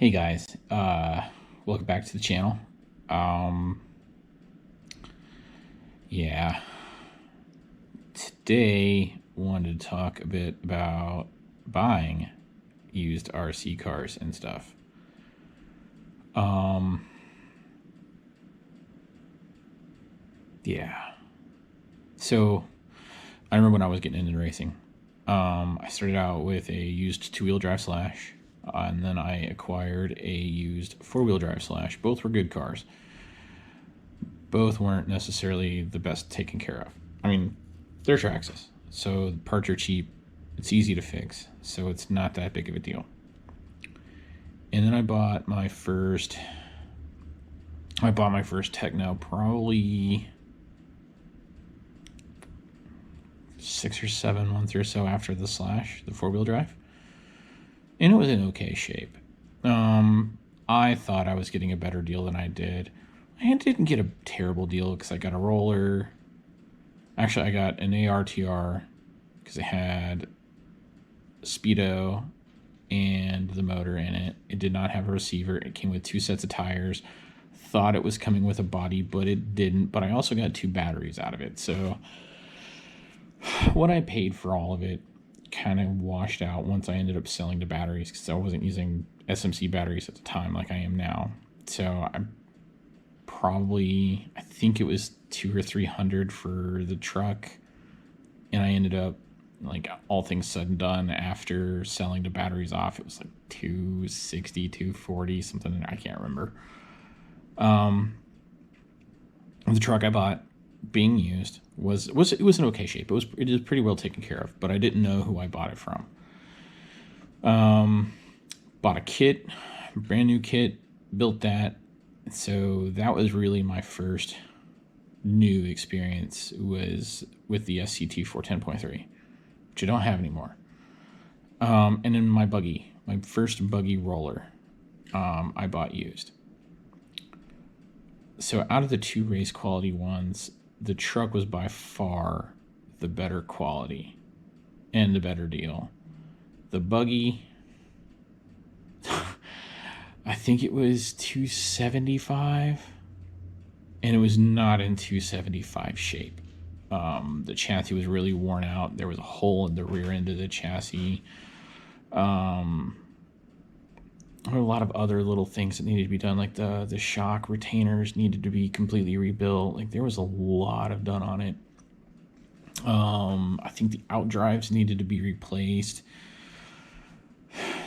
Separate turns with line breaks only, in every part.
Hey guys, welcome back to the channel. Um, yeah, today wanted to talk a bit about buying used RC cars and stuff. Um, yeah, so I remember when I was getting into racing. I started out with a used two-wheel drive Slash, and then I acquired a used four-wheel drive Slash. Both were good cars. Both weren't necessarily the best taken care of. I mean, they're Traxxas, so the parts are cheap. It's easy to fix, so it's not that big of a deal. And then I bought my first Tekno probably 6 or 7 months or so after the Slash, the four-wheel drive, and it was in okay shape. I thought I was getting a better deal than I did. I didn't get a terrible deal because I got a roller. Actually, I got an ARTR because it had speedo and the motor in it. It did not have a receiver. It came with 2 sets of tires. Thought it was coming with a body, but it didn't. But I also got 2 batteries out of it. So what I paid for all of it kind of washed out once I ended up selling the batteries, because I wasn't using SMC batteries at the time like I am now. So I think it was 200 or 300 for the truck, and I ended up, like, all things said and done, after selling the batteries off, it was like 260, 240, something, I can't remember. The truck I bought, being used, was in okay shape. It is pretty well taken care of, but I didn't know who I bought it from. Bought a kit, brand new kit, built that. So that was really my first new experience, was with the SCT 410.3, which I don't have anymore. And then my first buggy roller, I bought used. So out of the 2 race quality ones, the truck was by far the better quality and the better deal. The buggy, I think it was 275, and it was not in 275 shape. The chassis was really worn out. There was a hole in the rear end of the chassis. A lot of other little things that needed to be done, like the shock retainers needed to be completely rebuilt. Like, there was a lot of done on it. I think the outdrives needed to be replaced.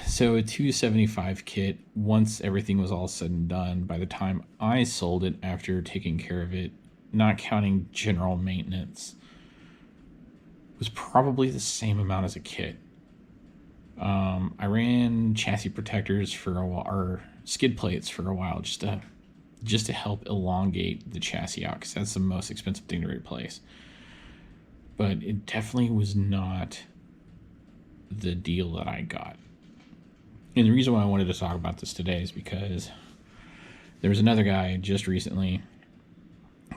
So a 275 kit, once everything was all said and done, by the time I sold it after taking care of it, not counting general maintenance, was probably the same amount as a kit. I ran chassis protectors for a while, or skid plates for a while, just to help elongate the chassis out, because that's the most expensive thing to replace. But it definitely was not the deal that I got. And the reason why I wanted to talk about this today is because there was another guy just recently.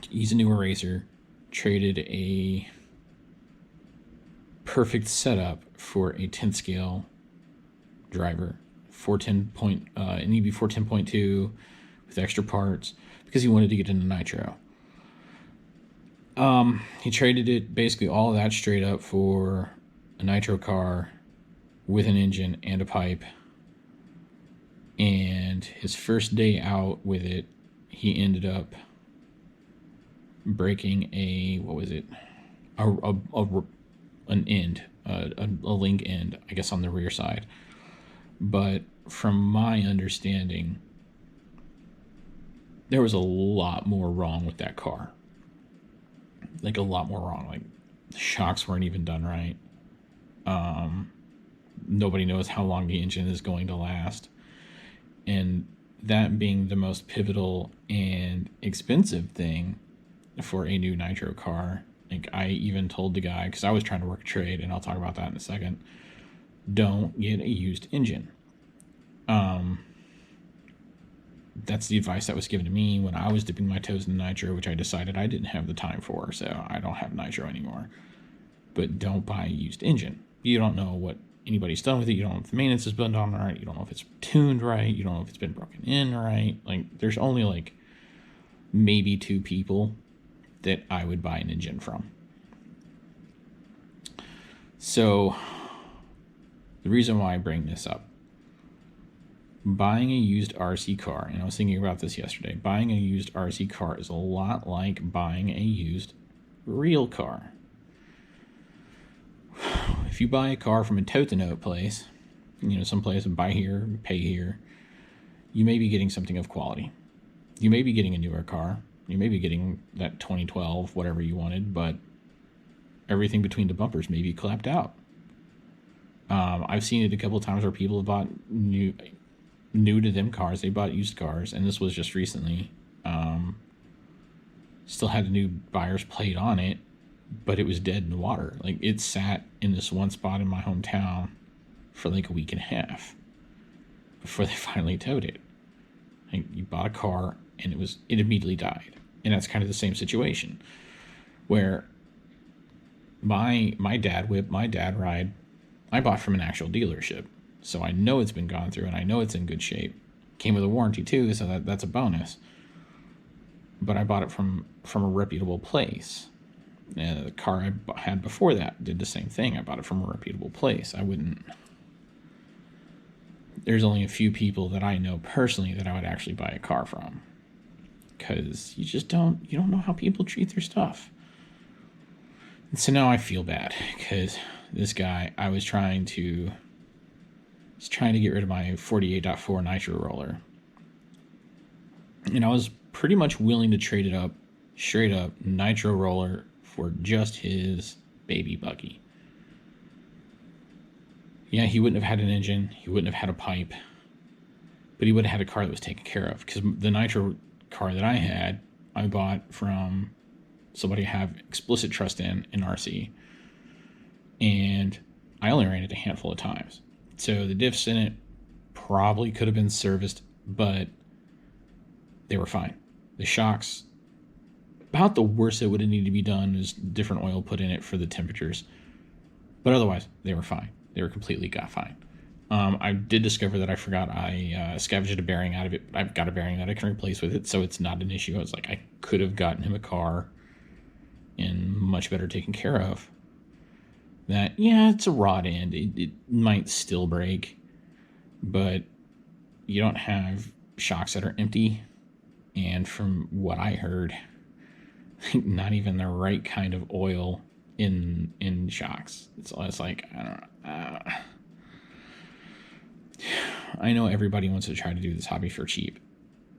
He's a newer racer, traded a perfect setup for a 10th scale driver, an EB 410.2 with extra parts, because he wanted to get into nitro. He traded it, basically all of that, straight up for a nitro car with an engine and a pipe. And his first day out with it, he ended up breaking a link end, I guess, on the rear side. But from my understanding, there was a lot more wrong with that car. Like, a lot more wrong. Like, the shocks weren't even done right. Nobody knows how long the engine is going to last. And that being the most pivotal and expensive thing for a new nitro car, like, I even told the guy, because I was trying to work a trade, and I'll talk about that in a second, don't get a used engine. That's the advice that was given to me when I was dipping my toes in nitro, which I decided I didn't have the time for, so I don't have nitro anymore. But don't buy a used engine. You don't know what anybody's done with it. You don't know if the maintenance has been done right. You don't know if it's tuned right. You don't know if it's been broken in right. Like, there's only like maybe 2 people that I would buy an engine from. So the reason why I bring this up, buying a used RC car, and I was thinking about this yesterday, buying a used RC car is a lot like buying a used real car. If you buy a car from a tote-to-note place, some place and buy here, pay here, you may be getting something of quality. You may be getting a newer car. You may be getting that 2012, whatever you wanted, but everything between the bumpers may be clapped out. I've seen it a couple of times where people have bought new to them cars. They bought used cars, and this was just recently. Still had the new buyer's plate on it, but it was dead in the water. Like, it sat in this one spot in my hometown for like a week and a half before they finally towed it. Like, you bought a car and it immediately died. And that's kind of the same situation where my dad ride, I bought from an actual dealership. So I know it's been gone through and I know it's in good shape. Came with a warranty too, so that's a bonus. But I bought it from a reputable place. The car I had before that did the same thing. I bought it from a reputable place. There's only a few people that I know personally that I would actually buy a car from. Because you don't know how people treat their stuff. And so now I feel bad because this guy, I was trying to get rid of my 48.4 nitro roller. And I was pretty much willing to trade it up, straight up nitro roller for just his baby buggy. Yeah, he wouldn't have had an engine, he wouldn't have had a pipe, but he would have had a car that was taken care of. Because the nitro car that I had, I bought from somebody I have explicit trust in RC, and I only ran it a handful of times. So the diffs in it probably could have been serviced, but they were fine. The shocks, about the worst that would have needed to be done is different oil put in it for the temperatures, but otherwise they were fine. They were completely fine. I did discover that I forgot I scavenged a bearing out of it. I've got a bearing that I can replace with it, so it's not an issue. I was like, I could have gotten him a car and much better taken care of. That, yeah, it's a rod end. It might still break, but you don't have shocks that are empty. And from what I heard, not even the right kind of oil in shocks. It's like, I don't know. I know everybody wants to try to do this hobby for cheap.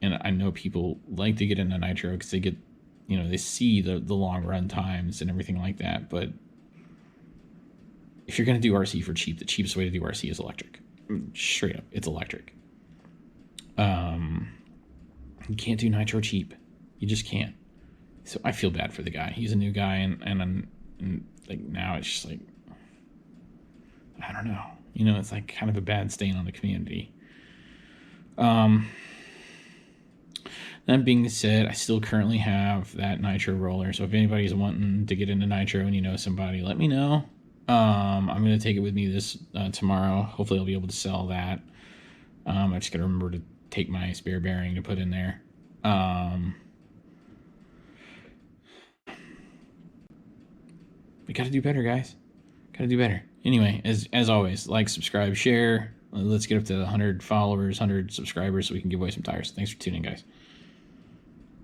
And I know people like to get into nitro because they get, they see the long run times and everything like that. But if you're going to do RC for cheap, the cheapest way to do RC is electric. Straight up, it's electric. You can't do nitro cheap. You just can't. So I feel bad for the guy. He's a new guy, and like now it's just like, I don't know. It's like kind of a bad stain on the community. That being said, I still currently have that nitro roller. So if anybody's wanting to get into nitro and somebody, let me know. I'm going to take it with me this tomorrow. Hopefully I'll be able to sell that. I just got to remember to take my spare bearing to put in there. We got to do better, guys. Got to do better. Anyway, as always, like, subscribe, share. Let's get up to 100 followers, 100 subscribers so we can give away some tires. Thanks for tuning in, guys.